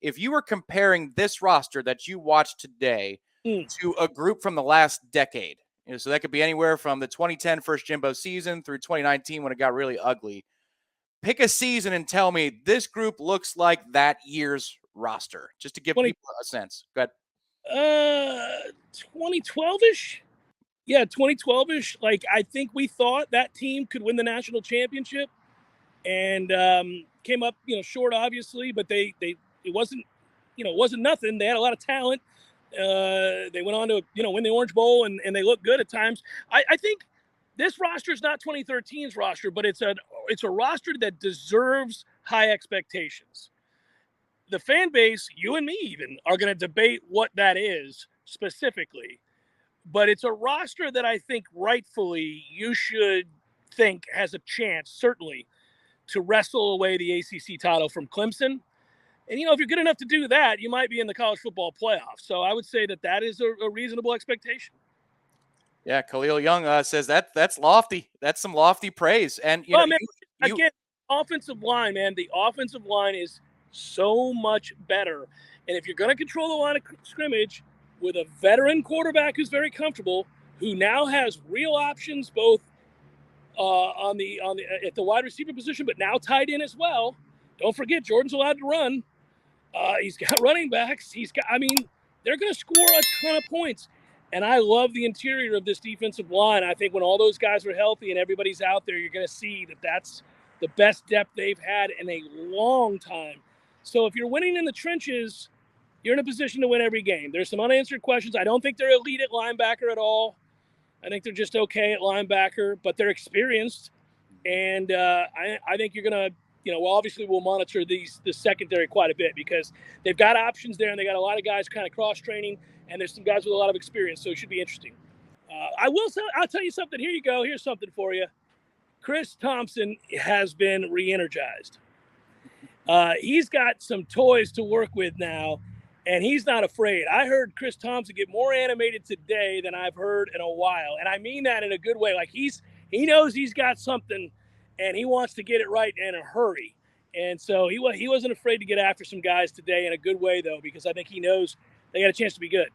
if you were comparing this roster that you watched today to a group from the last decade, so that could be anywhere from the 2010 first Jimbo season through 2019 when it got really ugly. Pick a season and tell me this group looks like that year's roster, just to give people a sense. Go ahead. 2012-ish? Yeah, 2012-ish. Like, I think we thought that team could win the national championship, and came up, short, obviously, but it wasn't nothing. They had a lot of talent. They went on to, win the Orange Bowl, and they look good at times. I think this roster is not 2013's roster, but it's a roster that deserves high expectations. The fan base, you and me even, are going to debate what that is specifically. But it's a roster that I think rightfully you should think has a chance, certainly, to wrestle away the ACC title from Clemson. And, if you're good enough to do that, you might be in the college football playoff. So I would say that is a reasonable expectation. Yeah, Khalil Young says that's lofty. That's some lofty praise. And, again, offensive line, man, the offensive line is so much better. And if you're going to control the line of scrimmage with a veteran quarterback who's very comfortable, who now has real options both at the wide receiver position, but now tight end as well. Don't forget, Jordan's allowed to run. He's got running backs. They're going to score a ton of points. And I love the interior of this defensive line. I think when all those guys are healthy and everybody's out there, you're going to see that that's the best depth they've had in a long time. So if you're winning in the trenches, you're in a position to win every game. There's some unanswered questions. I don't think they're elite at linebacker at all. I think they're just okay at linebacker, but they're experienced. And I think you're going to, obviously we'll monitor the secondary quite a bit because they've got options there and they got a lot of guys kind of cross-training, and there's some guys with a lot of experience, so it should be interesting. I'll tell you something. Here you go. Here's something for you. Chris Thomsen has been re-energized. He's got some toys to work with now, and he's not afraid. I heard Chris Thomsen get more animated today than I've heard in a while, and I mean that in a good way. Like he knows he's got something, and he wants to get it right in a hurry. And so he wasn't afraid to get after some guys today in a good way, though, because I think he knows they got a chance to be good.